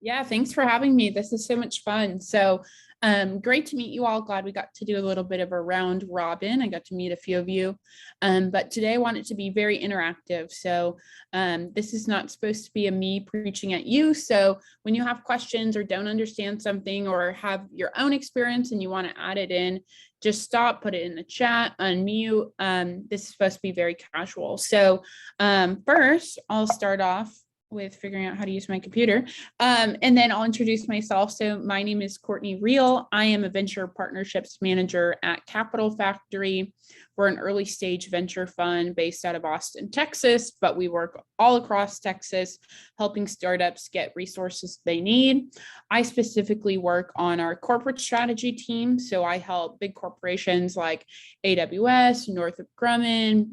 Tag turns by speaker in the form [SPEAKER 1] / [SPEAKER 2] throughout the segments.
[SPEAKER 1] Yeah, thanks for having me. This is so much fun. Great to meet you all. Glad we got to do a little bit of a round robin. I got to meet a few of you. But today I want it to be very interactive. This is not supposed to be a me preaching at you. So when you have questions or don't understand something or have your own experience and you want to add it in, just stop, put it in the chat, unmute. This is supposed to be very casual. First, I'll start off with figuring out how to use my computer. And then I'll introduce myself. So my name is Courtney Real. I am a venture partnerships manager at Capital Factory. We're an early stage venture fund based out of Austin, Texas, but we work all across Texas, helping startups get resources they need. I specifically work on our corporate strategy team. So I help big corporations like AWS, Northrop Grumman,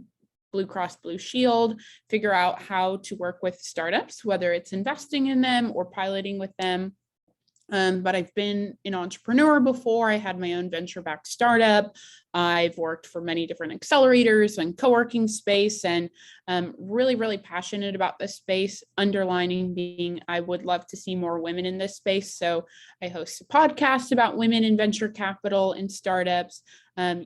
[SPEAKER 1] Blue Cross Blue Shield, figure out how to work with startups, whether it's investing in them or piloting with them. But I've been an entrepreneur before. I had my own venture-backed startup. I've worked for many different accelerators and co-working space, and really, really passionate about this space, underlining being I would love to see more women in this space. So I host a podcast about women in venture capital and startups.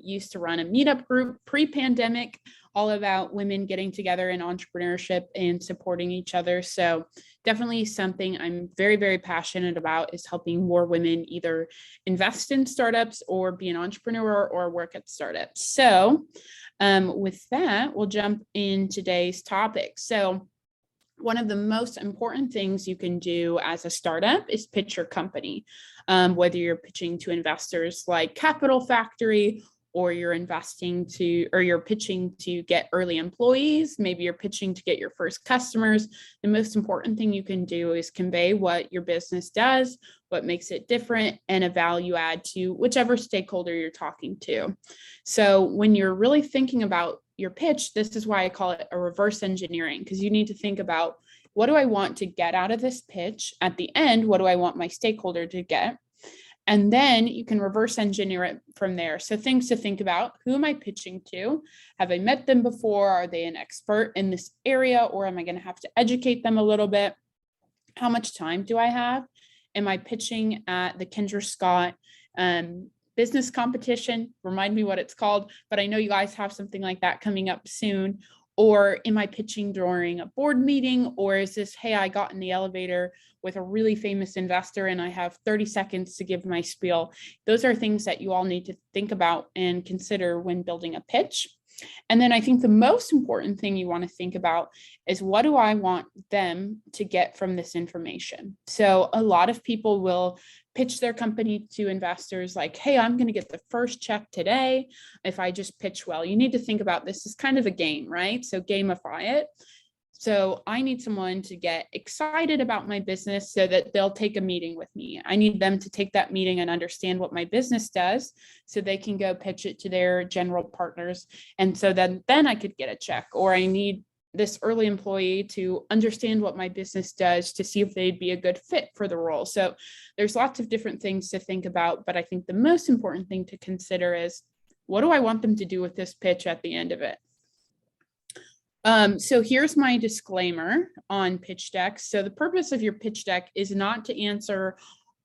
[SPEAKER 1] Used to run a meetup group pre-pandemic, all about women getting together in entrepreneurship and supporting each other. So definitely something I'm very, very passionate about is helping more women either invest in startups or be an entrepreneur or work at startups. With that, we'll jump in today's topic. So one of the most important things you can do as a startup is pitch your company, whether you're pitching to investors like Capital Factory, or you're pitching to get early employees, maybe you're pitching to get your first customers. The most important thing you can do is convey what your business does, what makes it different, and a value add to whichever stakeholder you're talking to. So when you're really thinking about your pitch, this is why I call it a reverse engineering, because you need to think about, what do I want to get out of this pitch? At the end, what do I want my stakeholder to get? And then you can reverse engineer it from there. So things to think about: who am I pitching to? Have I met them before? Are they an expert in this area, or am I going to have to educate them a little bit? How much time do I have? Am I pitching at the Kendra Scott business competition? Remind me what it's called, but I know you guys have something like that coming up soon. Or am I pitching during a board meeting? Or is this, hey, I got in the elevator with a really famous investor and I have 30 seconds to give my spiel? Those are things that you all need to think about and consider when building a pitch. And then I think the most important thing you want to think about is, what do I want them to get from this information? So a lot of people will pitch their company to investors like, hey, I'm going to get the first check today if I just pitch well. You need to think about this as kind of a game, right? So gamify it. So I need someone to get excited about my business so that they'll take a meeting with me. I need them to take that meeting and understand what my business does so they can go pitch it to their general partners. And so then I could get a check. Or I need this early employee to understand what my business does to see if they'd be a good fit for the role. So there's lots of different things to think about, but I think the most important thing to consider is, what do I want them to do with this pitch at the end of it? So here's my disclaimer on pitch decks. So the purpose of your pitch deck is not to answer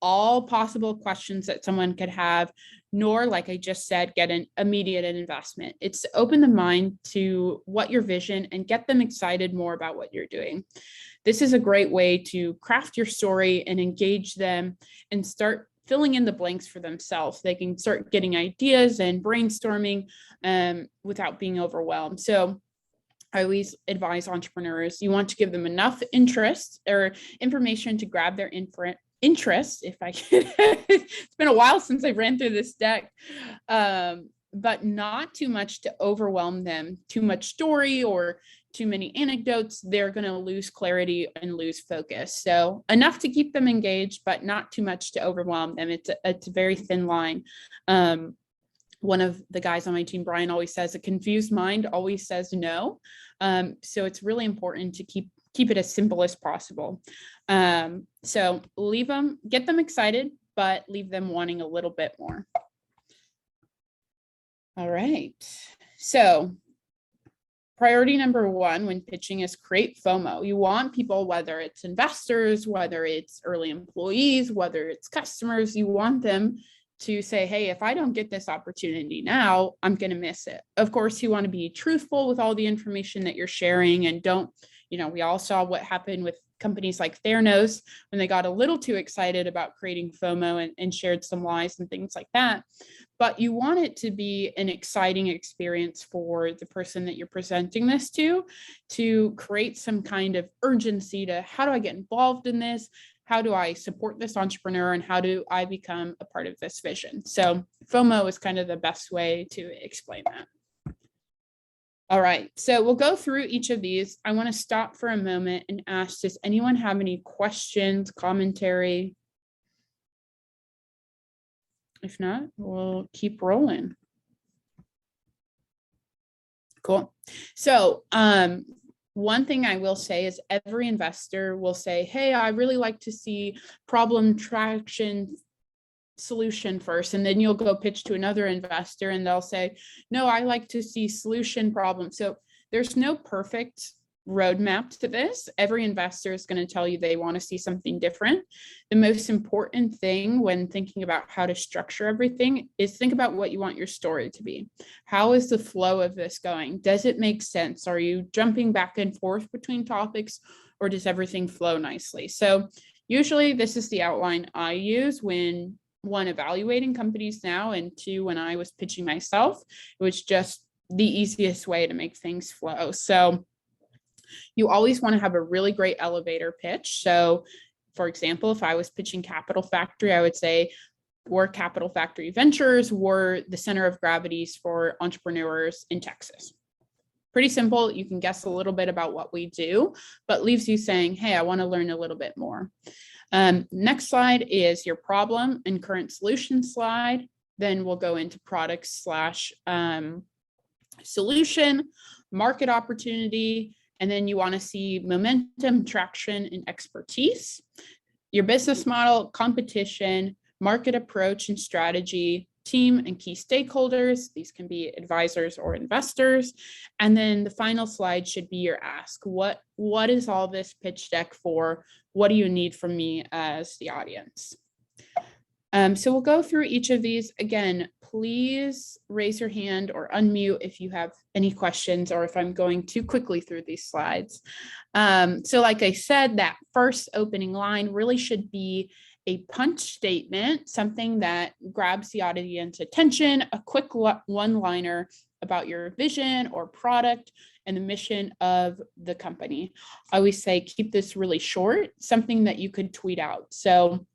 [SPEAKER 1] all possible questions that someone could have, nor, like I just said, get an immediate investment. It's to open the mind to what your vision and get them excited more about what you're doing. This is a great way to craft your story and engage them and start filling in the blanks for themselves. They can start getting ideas and brainstorming without being overwhelmed. So I always advise entrepreneurs, you want to give them enough interest or information to grab their interest, if I can. It's been a while since I ran through this deck, but not too much to overwhelm them. Too much story or too many anecdotes, they're going to lose clarity and lose focus. So enough to keep them engaged, but not too much to overwhelm them. It's a very thin line. One of the guys on my team, Brian, always says, a confused mind always says no. So it's really important to keep it as simple as possible. So get them excited, but leave them wanting a little bit more. All right. So priority number one when pitching is create FOMO. You want people, whether it's investors, whether it's early employees, whether it's customers, you want them to say, hey, if I don't get this opportunity now, I'm going to miss it. Of course, you want to be truthful with all the information that you're sharing, and don't, we all saw what happened with companies like Theranos when they got a little too excited about creating FOMO and shared some lies and things like that. But you want it to be an exciting experience for the person that you're presenting this to create some kind of urgency to, how do I get involved in this? How do I support this entrepreneur, and how do I become a part of this vision? So FOMO is kind of the best way to explain that. All right, so we'll go through each of these. I want to stop for a moment and ask, does anyone have any questions, commentary? If not, we'll keep rolling. Cool. So one thing I will say is every investor will say, hey, I really like to see problem, traction, solution first. And then you'll go pitch to another investor and they'll say, no, I like to see solution, problem. So there's no perfect roadmap to this. Every investor is going to tell you they want to see something different. The most important thing when thinking about how to structure everything is think about what you want your story to be. How is the flow of this going? Does it make sense? Are you jumping back and forth between topics, or does everything flow nicely? So usually this is the outline I use when, one, evaluating companies now, and two, when I was pitching myself. It was just the easiest way to make things flow. So you always want to have a really great elevator pitch. So for example, if I was pitching Capital Factory, I would say we're Capital Factory Ventures, we're the center of gravities for entrepreneurs in Texas. Pretty simple. You can guess a little bit about what we do, but leaves you saying, hey, I want to learn a little bit more. Next slide is your problem and current solution slide. Then we'll go into products / solution, market opportunity, and then you want to see momentum, traction, and expertise. Your business model, competition, market approach and strategy, team and key stakeholders. These can be advisors or investors. And then the final slide should be your ask. What is all this pitch deck for? What do you need from me as the audience? So we'll go through each of these. Again, please raise your hand or unmute if you have any questions, or if I'm going too quickly through these slides. So like I said, that first opening line really should be a punch statement, something that grabs the audience attention, a quick one-liner about your vision or product and the mission of the company. I always say keep this really short, something that you could tweet out. So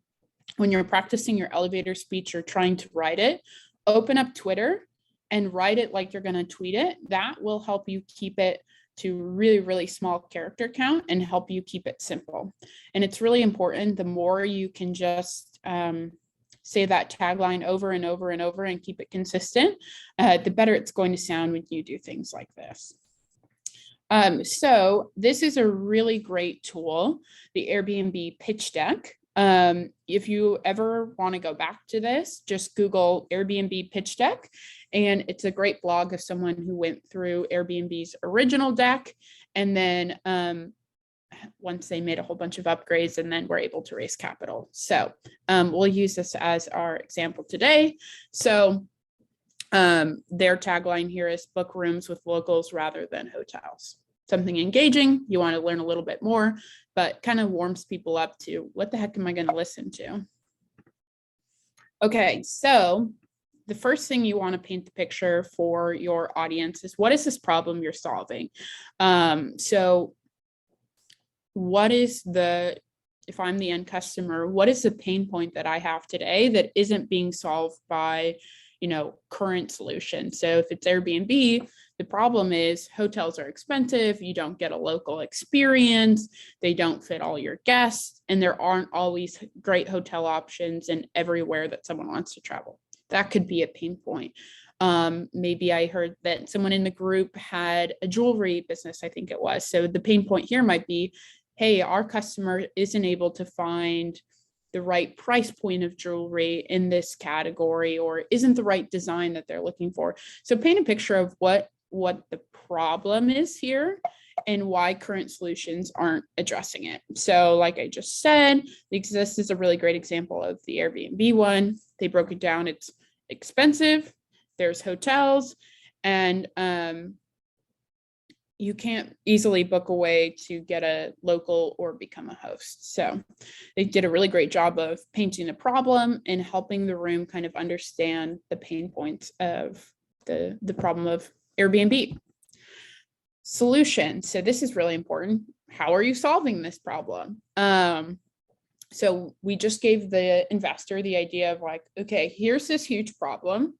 [SPEAKER 1] when you're practicing your elevator speech or trying to write it, open up Twitter and write it like you're going to tweet it. That will help you keep it to really, really small character count and help you keep it simple. And it's really important. The more you can just say that tagline over and over and over and keep it consistent, the better it's going to sound when you do things like this. So this is a really great tool, the Airbnb pitch deck. If you ever want to go back to this, just Google Airbnb pitch deck, and it's a great blog of someone who went through Airbnb's original deck, and then once they made a whole bunch of upgrades and then were able to raise capital. So we'll use this as our example today. So their tagline here is book rooms with locals rather than hotels. Something engaging, you want to learn a little bit more, but kind of warms people up to what the heck am I going to listen to? Okay, so the first thing you want to paint the picture for your audience is, what is this problem you're solving? So what is if I'm the end customer, what is the pain point that I have today that isn't being solved by, current solutions? So if it's Airbnb, the problem is hotels are expensive, you don't get a local experience, they don't fit all your guests, and there aren't always great hotel options in everywhere that someone wants to travel. That could be a pain point. Maybe I heard that someone in the group had a jewelry business, I think it was. So the pain point here might be, hey, our customer isn't able to find the right price point of jewelry in this category, or isn't the right design that they're looking for. So paint a picture of what what the problem is here and why current solutions aren't addressing it. So like I just said, this is a really great example of the Airbnb one. They broke it down. It's expensive. There's hotels, and you can't easily book a way to get a local or become a host. So they did a really great job of painting the problem and helping the room kind of understand the pain points of the problem of Airbnb. Solution. So this is really important. How are you solving this problem? So we just gave the investor the idea of like, okay, here's this huge problem.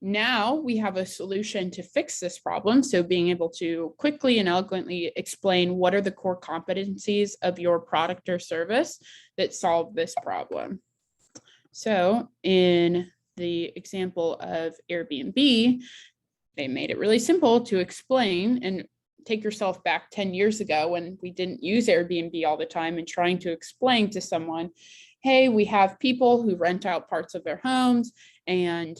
[SPEAKER 1] Now we have a solution to fix this problem. So being able to quickly and eloquently explain what are the core competencies of your product or service that solve this problem. So in the example of Airbnb, they made it really simple to explain, and take yourself back 10 years ago when we didn't use Airbnb all the time, and trying to explain to someone, hey, we have people who rent out parts of their homes and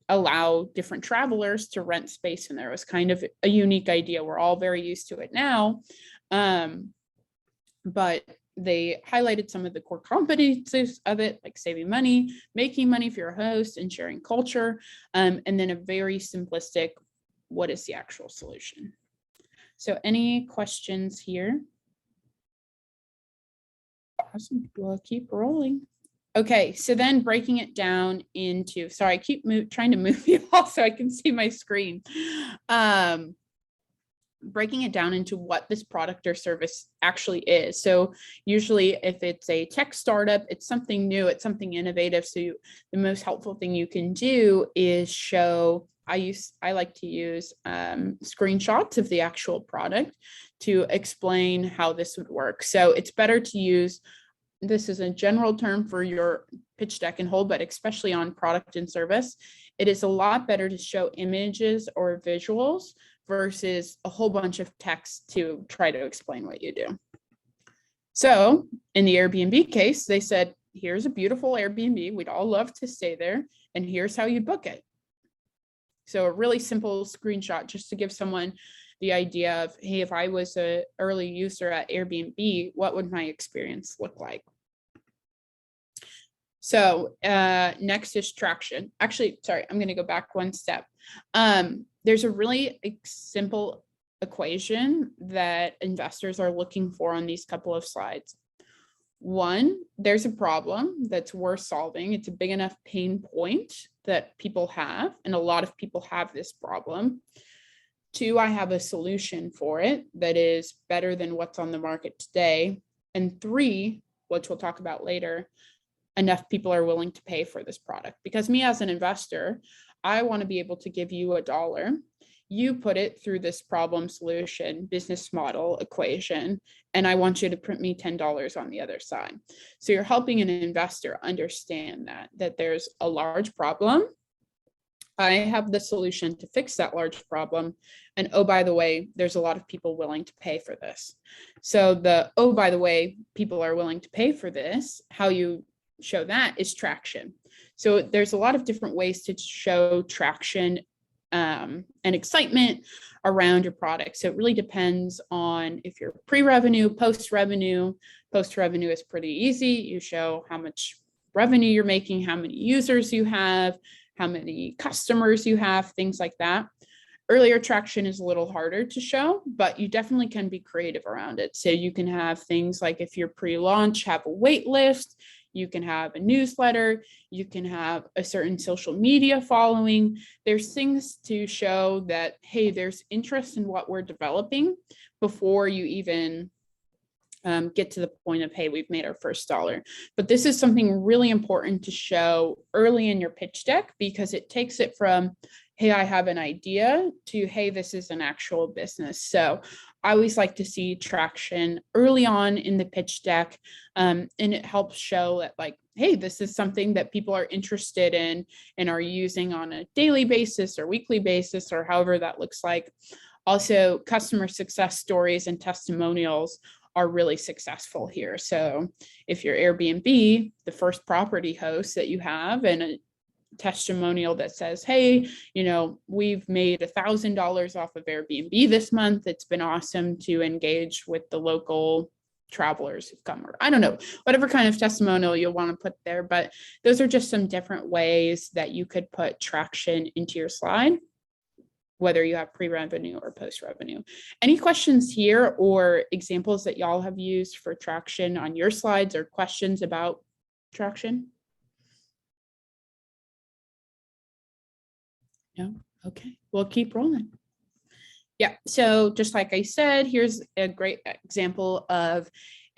[SPEAKER 1] allow different travelers to rent space in there. It was kind of a unique idea. We're all very used to it now. But they highlighted some of the core competencies of it, like saving money, making money for your host, and sharing culture, and then a very simplistic, what is the actual solution? So any questions here? Awesome, we'll keep rolling. Okay, so then breaking it down into, sorry, I keep trying to move you all so I can see my screen. Breaking it down into what this product or service actually is. So usually if it's a tech startup, it's something new, it's something innovative. So the most helpful thing you can do is show, I like to use screenshots of the actual product to explain how this would work. So it's better to use, this is a general term for your pitch deck and whole, but especially on product and service, it is a lot better to show images or visuals versus a whole bunch of text to try to explain what you do. So in the Airbnb case, they said, here's a beautiful Airbnb. We'd all love to stay there. And here's how you book it. So a really simple screenshot just to give someone the idea of, hey, if I was an early user at Airbnb, what would my experience look like? So next is traction. Actually, sorry, I'm going to go back one step. There's a really simple equation that investors are looking for on these couple of slides. One, there's a problem that's worth solving. It's a big enough pain point that people have, and a lot of people have this problem. Two, I have a solution for it that is better than what's on the market today. And three, which we'll talk about later, enough people are willing to pay for this product. Because me as an investor, I want to be able to give you $1. You put it through this problem solution business model equation, and I want you to print me $10 on the other side. So you're helping an investor understand that there's a large problem. I have the solution to fix that large problem. And oh, by the way, there's a lot of people willing to pay for this. So oh, by the way, people are willing to pay for this. How you show that is traction. So there's a lot of different ways to show traction and excitement around your product. So it really depends on if you're pre-revenue, post-revenue. Post-revenue is pretty easy. You show how much revenue you're making, how many users you have, how many customers you have, things like that. Earlier traction is a little harder to show, but you definitely can be creative around it. So you can have things like, if you're pre-launch, have a wait list. You can have a newsletter, you can have a certain social media following. There's things to show that, hey, there's interest in what we're developing before you even get to the point of, hey, we've made our first dollar. But this is something really important to show early in your pitch deck, because it takes it from, hey, I have an idea, to, hey, this is an actual business. So I always like to see traction early on in the pitch deck, and it helps show that, like, hey, this is something that people are interested in and are using on a daily basis or weekly basis, or however that looks like. Also, customer success stories and testimonials are really successful here. So if you're Airbnb, the first property host that you have, and testimonial that says, hey, we've made $1,000 off of Airbnb this month. It's been awesome to engage with the local travelers who've come, or I don't know, whatever kind of testimonial you'll want to put there. But those are just some different ways that you could put traction into your slide, whether you have pre-revenue or post-revenue. Any questions here or examples that y'all have used for traction on your slides, or questions about traction? No? Okay, we'll keep rolling. Yeah, so just like I said, here's a great example of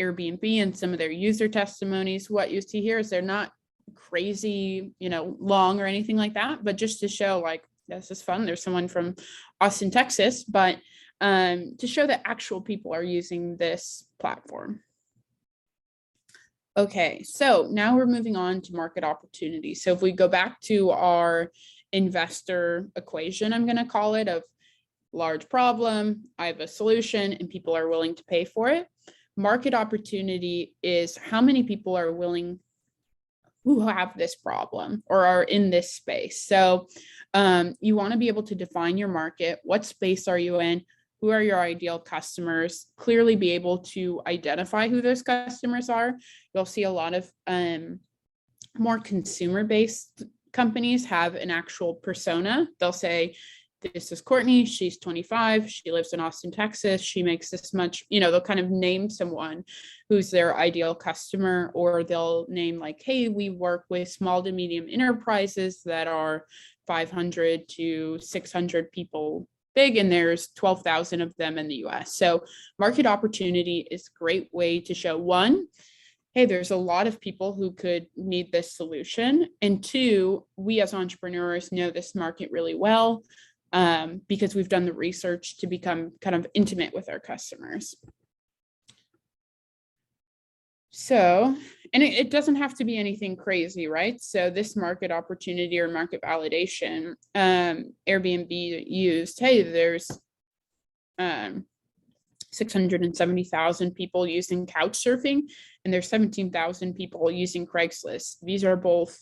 [SPEAKER 1] Airbnb and some of their user testimonies. What you see here is they're not crazy, long or anything like that, but just to show like, this is fun. There's someone from Austin, Texas, but to show that actual people are using this platform. Okay, so now we're moving on to market opportunity. So if we go back to our investor equation, I'm going to call it, of large problem, I have a solution, and people are willing to pay for it. Market opportunity is how many people are willing, who have this problem or are in this space. So you want to be able to define your market. What space are you in? Who are your ideal customers? Clearly be able to identify who those customers are. You'll see a lot of more consumer-based companies have an actual persona. They'll say, this is Courtney, she's 25, she lives in Austin, Texas, she makes this much, they'll kind of name someone who's their ideal customer, or they'll name like, hey, we work with small to medium enterprises that are 500 to 600 people big, and there's 12,000 of them in the US. So market opportunity is a great way to show, one, hey, there's a lot of people who could need this solution, and two, we as entrepreneurs know this market really well, because we've done the research to become kind of intimate with our customers. So, and it doesn't have to be anything crazy, right? So this market opportunity or market validation, Airbnb used, hey, there's 670,000 people using couch surfing, and there's 17,000 people using Craigslist. These are both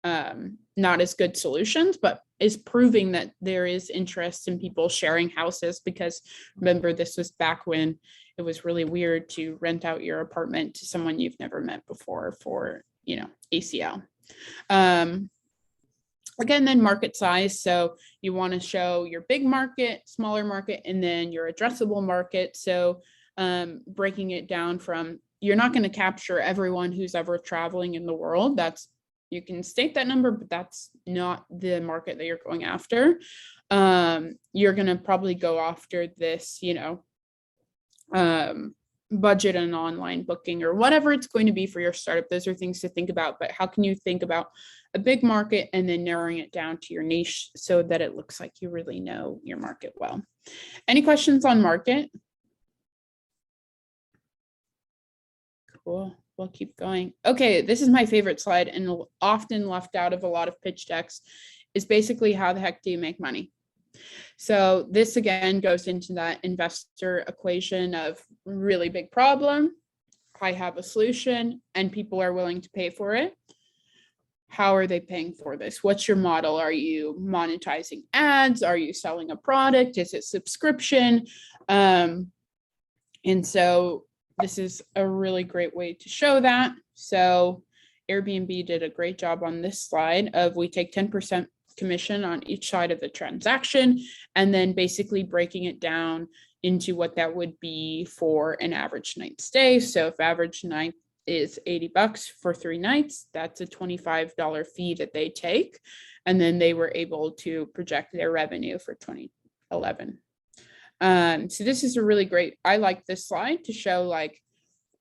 [SPEAKER 1] not as good solutions, but is proving that there is interest in people sharing houses, because remember, this was back when it was really weird to rent out your apartment to someone you've never met before for, ACL. Again, then market size. So you want to show your big market, smaller market, and then your addressable market. So breaking it down from, you're not going to capture everyone who's ever traveling in the world. You can state that number, but that's not the market that you're going after. You're going to probably go after this, budget and online booking, or whatever it's going to be for your startup. Those are things to think about, but how can you think about a big market and then narrowing it down to your niche so that it looks like you really know your market well? Any questions on market? Cool. We'll keep going. Okay, this is my favorite slide and often left out of a lot of pitch decks, is basically how the heck do you make money? So this again goes into that investor equation of really big problem, I have a solution, and people are willing to pay for it. How are they paying for this? What's your model? Are you monetizing ads? Are you selling a product? Is it subscription? And so this is a really great way to show that. So Airbnb did a great job on this slide of, we take 10% commission on each side of the transaction, and then basically breaking it down into what that would be for an average night stay. So if average night is $80 for 3 nights, that's a $25 fee that they take. And then they were able to project their revenue for 2011. So this is a really great, I like this slide to show, like,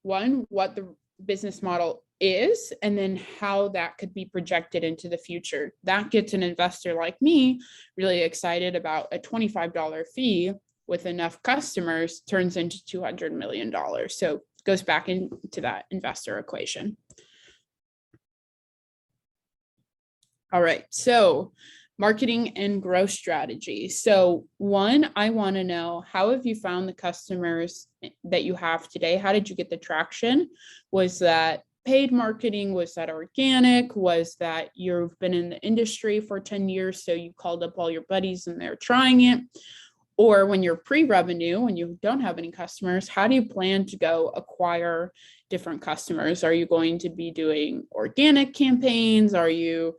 [SPEAKER 1] one, what the business model is, and then how that could be projected into the future. That gets an investor like me really excited about a $25 fee with enough customers turns into $200 million. So it goes back into that investor equation. All right, so marketing and growth strategy. So one, I want to know, how have you found the customers that you have today? How did you get the traction? Was that paid marketing? Was that organic? Was that you've been in the industry for 10 years, so you called up all your buddies and they're trying it? Or when you're pre-revenue, when you don't have any customers, how do you plan to go acquire different customers? Are you going to be doing organic campaigns? Are you,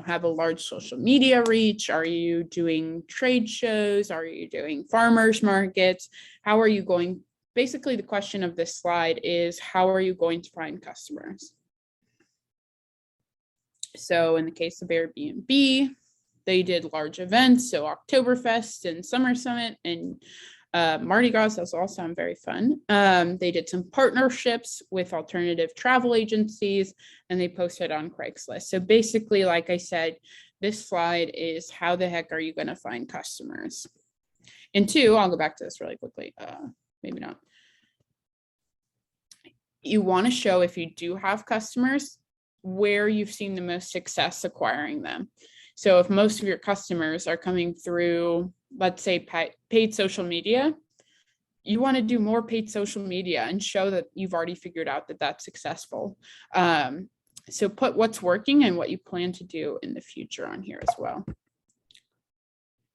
[SPEAKER 1] have a large social media reach? Are you doing trade shows? Are you doing farmers markets? How are you going? Basically, the question of this slide is, how are you going to find customers? So in the case of Airbnb, they did large events, so Oktoberfest and Summer Summit and Mardi Gras. Those all sound very fun. They did some partnerships with alternative travel agencies, and they posted on Craigslist. So basically, like I said, this slide is how the heck are you going to find customers? And two, I'll go back to this really quickly. Maybe not. You want to show, if you do have customers, where you've seen the most success acquiring them. So if most of your customers are coming through, let's say, paid social media, you want to do more paid social media and show that you've already figured out that that's successful. So put what's working and what you plan to do in the future on here as well.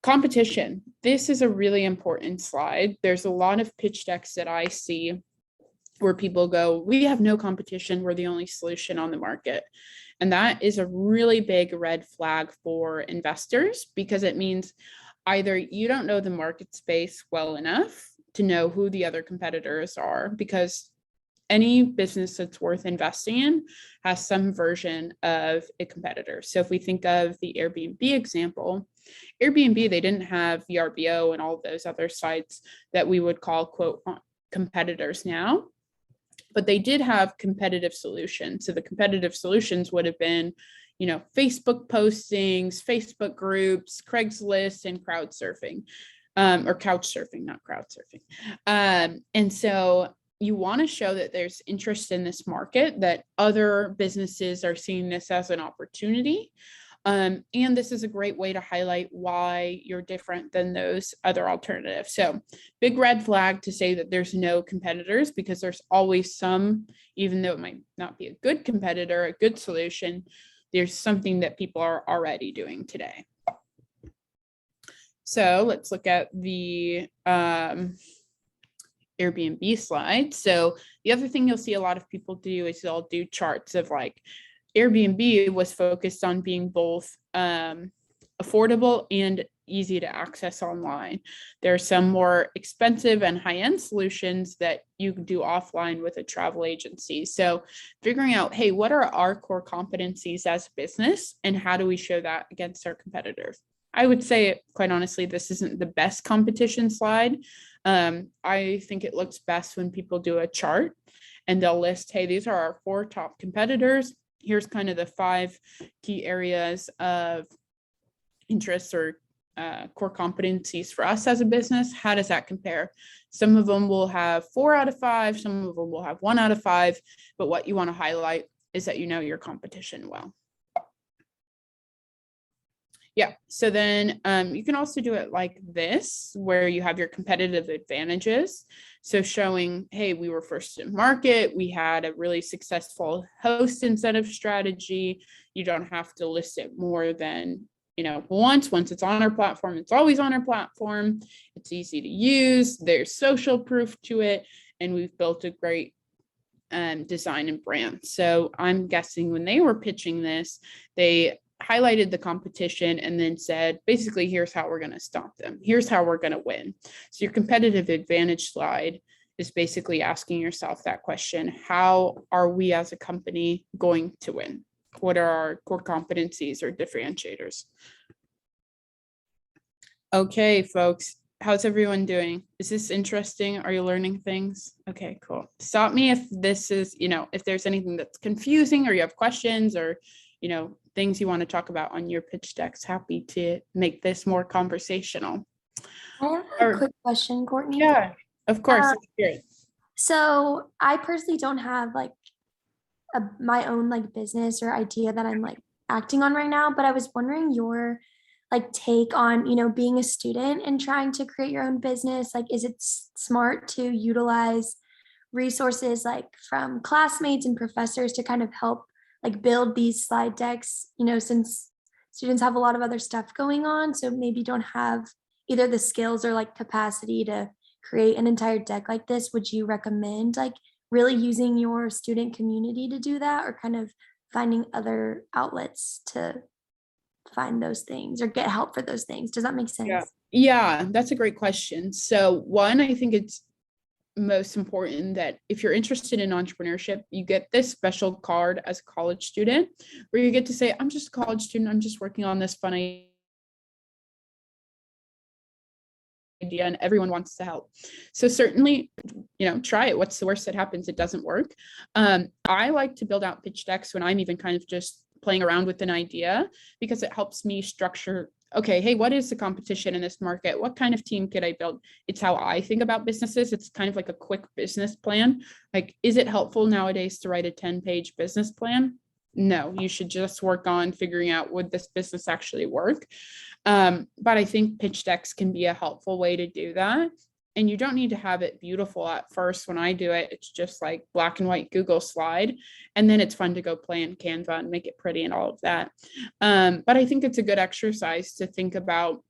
[SPEAKER 1] Competition. This is a really important slide. There's a lot of pitch decks that I see where people go, we have no competition, we're the only solution on the market. And that is a really big red flag for investors, because it means either you don't know the market space well enough to know who the other competitors are, because any business that's worth investing in has some version of a competitor. So if we think of the Airbnb example, Airbnb, they didn't have VRBO and all of those other sites that we would call, quote, competitors now, but they did have competitive solutions. So the competitive solutions would have been, Facebook postings, Facebook groups, Craigslist, and crowd surfing, or couch surfing, not crowd surfing. And so you want to show that there's interest in this market, that other businesses are seeing this as an opportunity. And this is a great way to highlight why you're different than those other alternatives. So big red flag to say that there's no competitors, because there's always some, even though it might not be a good competitor, a good solution, there's something that people are already doing today. So let's look at the Airbnb slide. So the other thing you'll see a lot of people do is they'll do charts of like, Airbnb was focused on being both affordable and easy to access online. There are some more expensive and high-end solutions that you can do offline with a travel agency. So figuring out, hey, what are our core competencies as a business, and how do we show that against our competitors? I would say, quite honestly, this isn't the best competition slide. I think it looks best when people do a chart and they'll list, hey, these are our 4 top competitors. Here's kind of the 5 key areas of interest or core competencies for us as a business. How does that compare? Some of them will have 4 out of 5, some of them will have 1 out of 5, but what you want to highlight is that you know your competition well. Yeah, so then you can also do it like this, where you have your competitive advantages. So showing, hey, we were first in market, we had a really successful host incentive strategy. You don't have to list it more than, once it's on our platform, it's always on our platform. It's easy to use, there's social proof to it, and we've built a great design and brand. So I'm guessing when they were pitching this, they highlighted the competition and then said, basically, here's how we're going to stop them. Here's how we're going to win. So your competitive advantage slide is basically asking yourself that question: how are we as a company going to win? What are our core competencies or differentiators? Okay, folks, how's everyone doing? Is this interesting? Are you learning things? Okay, cool. Stop me if this is, if there's anything that's confusing or you have questions or, things you want to talk about on your pitch decks. Happy to make this more conversational.
[SPEAKER 2] I have a quick question, Courtney.
[SPEAKER 1] Yeah, of course.
[SPEAKER 2] So I personally don't have like my own like business or idea that I'm like acting on right now, but I was wondering your like take on, being a student and trying to create your own business. Like, is it smart to utilize resources like from classmates and professors to kind of help like build these slide decks, since students have a lot of other stuff going on, so maybe don't have either the skills or like capacity to create an entire deck like this. Would you recommend like really using your student community to do that, or kind of finding other outlets to find those things or get help for those things? Does that make
[SPEAKER 1] Yeah.
[SPEAKER 2] sense?
[SPEAKER 1] Yeah, that's a great question. So one, I think it's most important that if you're interested in entrepreneurship, you get this special card as a college student where you get to say, I'm just a college student. I'm just working on this fun idea and everyone wants to help. So certainly, try it. What's the worst that happens? It doesn't work. I like to build out pitch decks when I'm even kind of just playing around with an idea, because it helps me structure, okay, hey, what is the competition in this market? What kind of team could I build? It's how I think about businesses. It's kind of like a quick business plan. Like, is it helpful nowadays to write a 10-page business plan? No, you should just work on figuring out, would this business actually work? But I think pitch decks can be a helpful way to do that. And you don't need to have it beautiful at first. When I do it, it's just like black and white Google slide. And then it's fun to go play in Canva and make it pretty and all of that. But I think it's a good exercise to think about,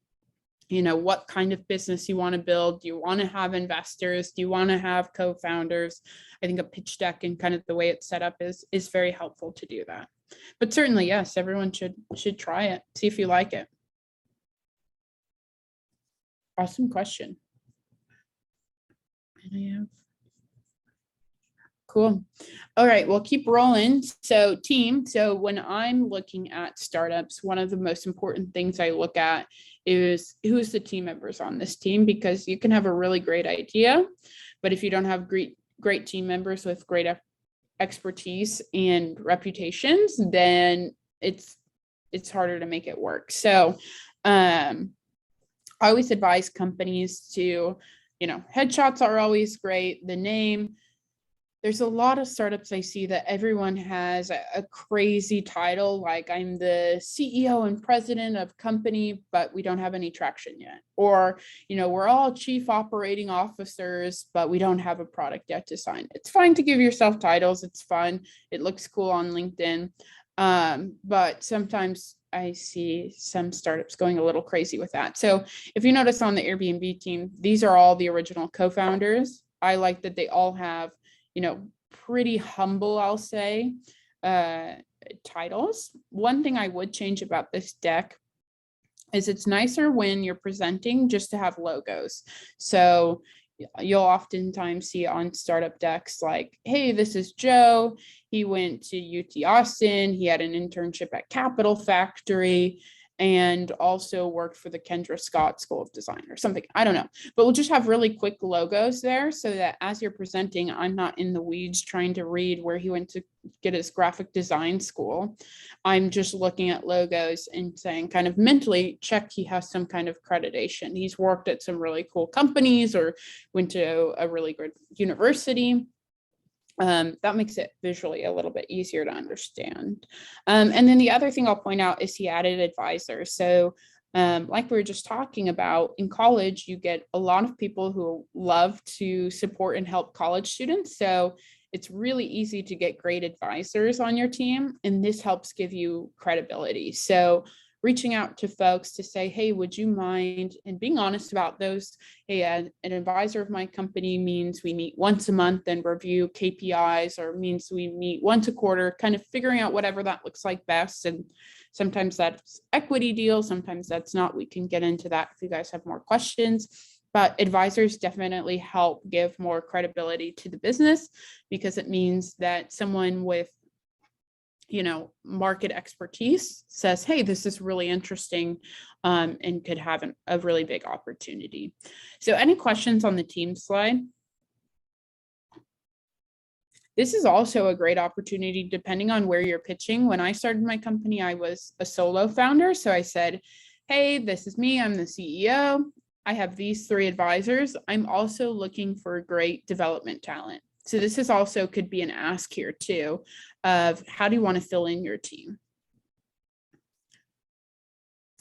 [SPEAKER 1] what kind of business you want to build. Do you want to have investors? Do you want to have co-founders? I think a pitch deck and kind of the way it's set up is very helpful to do that. But certainly, yes, everyone should try it. See if you like it. Awesome question. Cool. All right, well, keep rolling. So team. So when I'm looking at startups, one of the most important things I look at is who's the team members on this team, because you can have a really great idea, but if you don't have great team members with great expertise and reputations, then it's harder to make it work. So I always advise companies to, headshots are always great. The name. There's a lot of startups I see that everyone has a crazy title, like I'm the CEO and president of company, but we don't have any traction yet. Or, we're all chief operating officers, but we don't have a product yet to sign. It's fine to give yourself titles. It's fun. It looks cool on LinkedIn. But sometimes I see some startups going a little crazy with that. So if you notice on the Airbnb team, these are all the original co-founders. I like that they all have, pretty humble, I'll say, titles. One thing I would change about this deck is it's nicer when you're presenting just to have logos. So you'll oftentimes see on startup decks like, hey, this is Joe. He went to UT Austin. He had an internship at Capital Factory and also worked for the Kendra Scott School of Design or something. I don't know, but we'll just have really quick logos there so that as you're presenting, I'm not in the weeds trying to read where he went to get his graphic design school. I'm just looking at logos and saying, kind of mentally, check he has some kind of accreditation. He's worked at some really cool companies or went to a really good university. That makes it visually a little bit easier to understand. And then the other thing I'll point out is he added advisors. So like we were just talking about, in college, you get a lot of people who love to support and help college students. So it's really easy to get great advisors on your team, and this helps give you credibility. So reaching out to folks to say, hey, would you mind, and being honest about those. Hey, an advisor of my company means we meet once a month and review KPIs, or means we meet once a quarter, kind of figuring out whatever that looks like best. And sometimes that's equity deal, sometimes that's not. We can get into that if you guys have more questions. But advisors definitely help give more credibility to the business, because it means that someone with market expertise says, hey, this is really interesting, and could have a really big opportunity. So any questions on the team slide? This is also a great opportunity depending on where you're pitching. When I started my company, I was a solo founder. So I said, hey, this is me. I'm the CEO. I have these 3 advisors. I'm also looking for great development talent. So this is also could be an ask here too, of how do you want to fill in your team?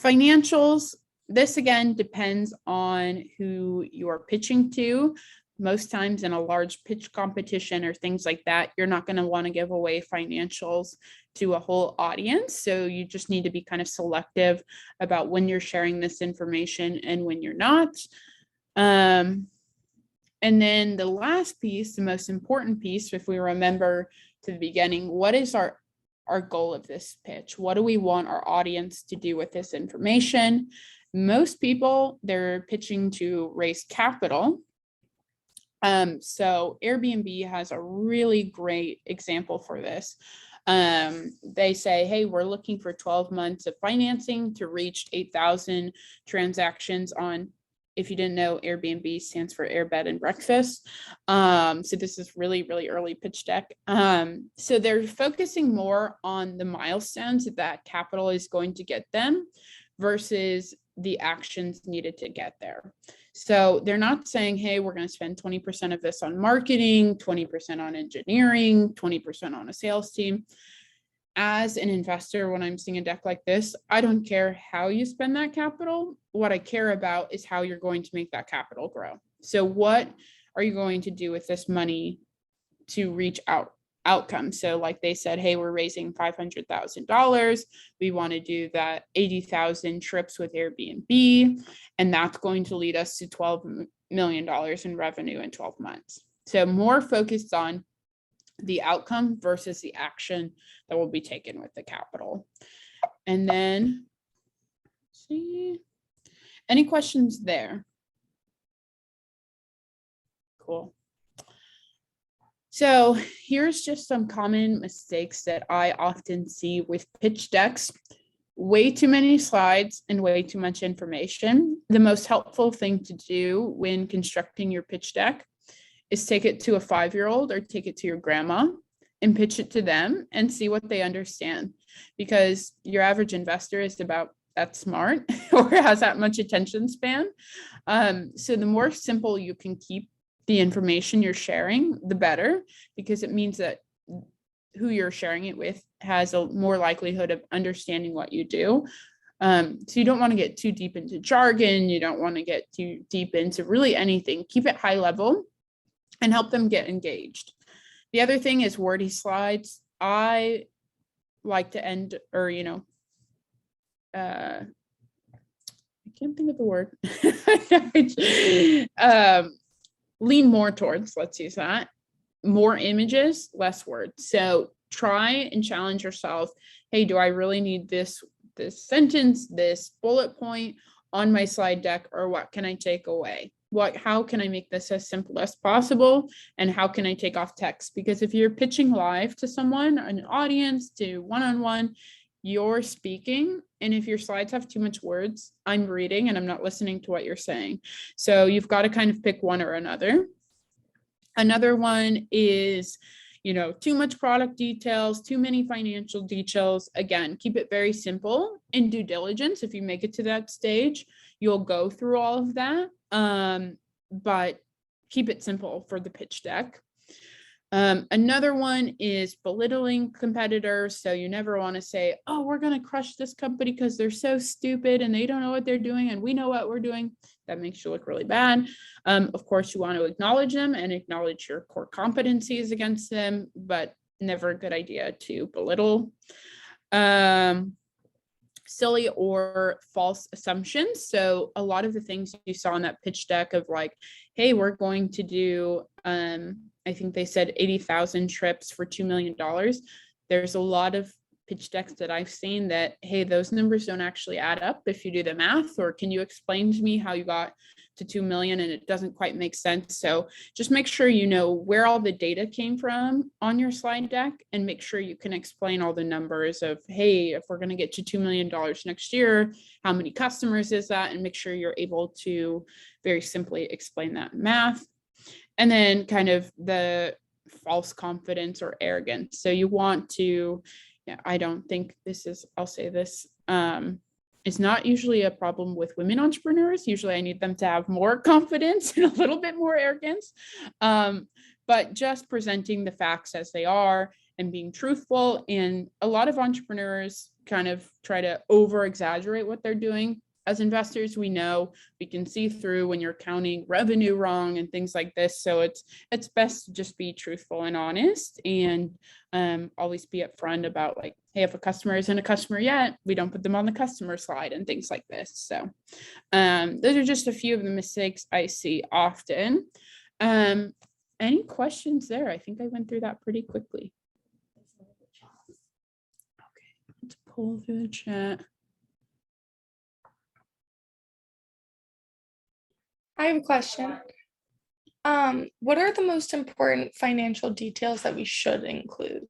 [SPEAKER 1] Financials, this again depends on who you are pitching to, most times in a large pitch competition or things like that, you're not going to want to give away financials to a whole audience. So you just need to be kind of selective about when you're sharing this information and when you're not. And then the last piece, the most important piece, if we remember to the beginning, what is our goal of this pitch? What do we want our audience to do with this information? Most people, they're pitching to raise capital. So Airbnb has a really great example for this. They say, hey, we're looking for 12 months of financing to reach 8,000 transactions on, if you didn't know, Airbnb stands for Air Bed and Breakfast. So this is really, really early pitch deck. So they're focusing more on the milestones that capital is going to get them versus the actions needed to get there. So they're not saying, hey, we're going to spend 20% of this on marketing, 20% on engineering, 20% on a sales team. As an investor, when I'm seeing a deck like this, I don't care how you spend that capital. What I care about is how you're going to make that capital grow. So what are you going to do with this money to reach outcomes? So like they said, hey, we're raising $500,000. We want to do that 80,000 trips with Airbnb, and that's going to lead us to $12 million in revenue in 12 months. So more focused on the outcome versus the action that will be taken with the capital. And then, see, any questions there? Cool. So here's just some common mistakes that I often see with pitch decks. Way too many slides and way too much information. The most helpful thing to do when constructing your pitch deck is take it to a 5-year-old or take it to your grandma and pitch it to them and see what they understand, because your average investor is about that smart or has that much attention span. So the more simple you can keep the information you're sharing, the better, because it means that who you're sharing it with has a more likelihood of understanding what you do. So you don't want to get too deep into jargon. You don't want to get too deep into really anything. Keep it high level and help them get engaged. The other thing is wordy slides. I like to end, or, I can't think of the word. Lean more towards, let's use that, more images, less words. So try and challenge yourself. Hey, do I really need this sentence, this bullet point on my slide deck, or what can I take away? How can I make this as simple as possible? And how can I take off text? Because if you're pitching live to someone, an audience, to one-on-one, you're speaking. And if your slides have too much words, I'm reading and I'm not listening to what you're saying. So you've got to kind of pick one or another. Another one is, too much product details, too many financial details. Again, keep it very simple. In due diligence, if you make it to that stage, you'll go through all of that. But keep it simple for the pitch deck. Another one is belittling competitors. So you never want to say, oh, we're going to crush this company because they're so stupid and they don't know what they're doing and we know what we're doing. That makes you look really bad. Of course, you want to acknowledge them and acknowledge your core competencies against them, but never a good idea to belittle. Silly or false assumptions. So a lot of the things you saw in that pitch deck of like, hey, we're going to do, I think they said 80,000 trips for $2 million. There's a lot of pitch decks that I've seen that, hey, those numbers don't actually add up if you do the math, or can you explain to me how you got to 2 million and it doesn't quite make sense. So just make sure you know where all the data came from on your slide deck, and make sure you can explain all the numbers of, hey, if we're going to get to $2 million next year, how many customers is that? And make sure you're able to very simply explain that math. And then kind of the false confidence or arrogance. So you want to, I don't think this is, I'll say this, it's not usually a problem with women entrepreneurs. Usually I need them to have more confidence and a little bit more arrogance, but just presenting the facts as they are and being truthful. And a lot of entrepreneurs kind of try to over exaggerate what they're doing. as investors, we know we can see through when you're counting revenue wrong and things like this. So it's best to just be truthful and honest, and always be upfront about like, hey, if a customer isn't a customer yet, we don't put them on the customer slide and things like this. So those are just a few of the mistakes I see often. Any questions there? I think I went through that pretty quickly. Okay, let's pull through the chat.
[SPEAKER 3] I have a question. What are the most important financial details that we should include?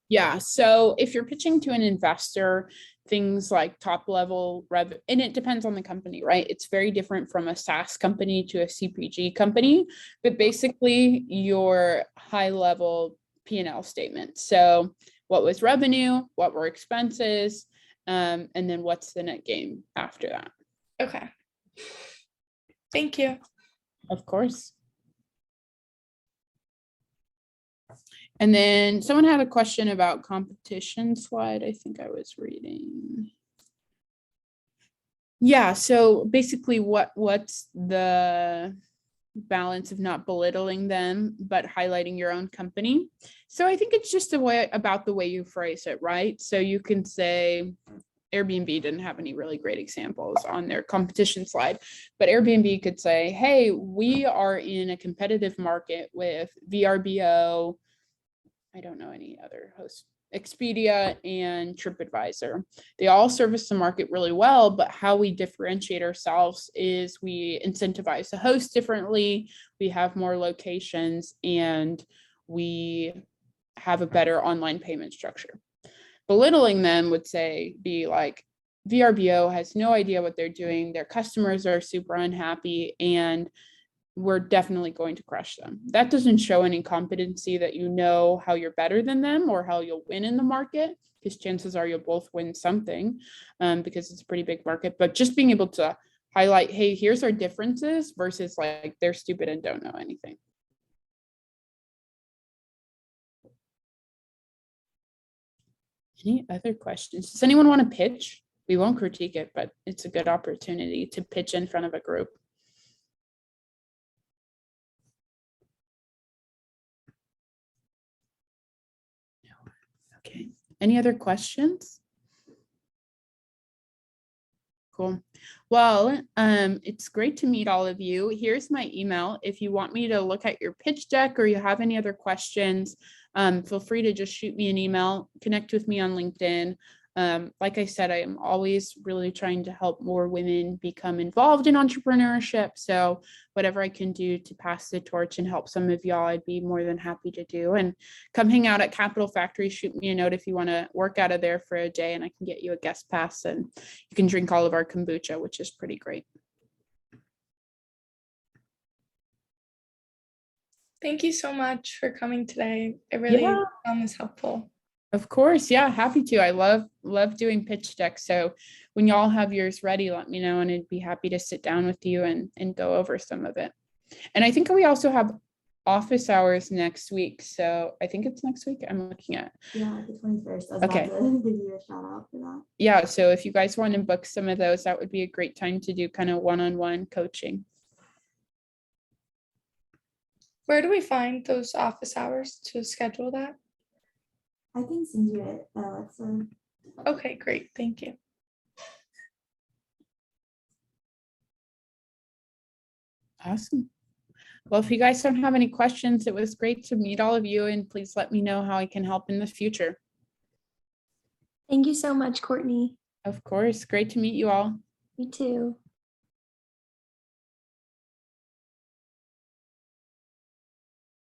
[SPEAKER 1] Yeah, so if you're pitching to an investor, things like top level revenue, and it depends on the company, right? It's very different from a SaaS company to a CPG company, but basically your high level P&L statement. So what was revenue, what were expenses, and then what's the net gain after that?
[SPEAKER 3] Okay. Thank you.
[SPEAKER 1] Of course. And then someone had a question about competition slide. I think I was reading. Yeah, so basically what's the balance of not belittling them, but highlighting your own company? So I think it's just a way about the way you phrase it, right? So you can say, Airbnb didn't have any really great examples on their competition slide, but Airbnb could say, hey, we are in a competitive market with VRBO, I don't know any other host, Expedia and TripAdvisor. They all service the market really well, but how we differentiate ourselves is we incentivize the host differently, we have more locations, and we have a better online payment structure. Belittling them would be like, VRBO has no idea what they're doing. Their customers are super unhappy, and we're definitely going to crush them. That doesn't show any competency that you know how you're better than them or how you'll win in the market, because chances are you'll both win something, because it's a pretty big market. But just being able to highlight, hey, here's our differences versus like they're stupid and don't know anything. Any other questions? Does anyone want to pitch? We won't critique it, but it's a good opportunity to pitch in front of a group. Okay, any other questions? Cool. Well, it's great to meet all of you. Here's my email. If you want me to look at your pitch deck or you have any other questions, feel free to just shoot me an email, connect with me on LinkedIn. Like I said, I am always really trying to help more women become involved in entrepreneurship. So whatever I can do to pass the torch and help some of y'all, I'd be more than happy to do. And come hang out at Capital Factory, shoot me a note if you want to work out of there for a day, and I can get you a guest pass and you can drink all of our kombucha, which is pretty great.
[SPEAKER 3] Thank you so much for coming today. I really found this helpful.
[SPEAKER 1] Of course. Yeah, happy to. I love doing pitch decks. So when y'all have yours ready, let me know and I'd be happy to sit down with you and go over some of it. And I think we also have office hours next week. So I think it's next week I'm looking at.
[SPEAKER 4] Yeah, the 21st. I was
[SPEAKER 1] Okay.
[SPEAKER 4] about to give you a shout out for that.
[SPEAKER 1] Yeah. So if you guys want to book some of those, that would be a great time to do kind of one-on-one coaching.
[SPEAKER 3] Where do we find those office hours to schedule that?
[SPEAKER 4] I can send you it, Alexa.
[SPEAKER 3] Okay, great. Thank you.
[SPEAKER 1] Awesome. Well, if you guys don't have any questions, it was great to meet all of you, and please let me know how I can help in the future.
[SPEAKER 2] Thank you so much, Courtney.
[SPEAKER 1] Of course. Great to meet you all.
[SPEAKER 2] You too.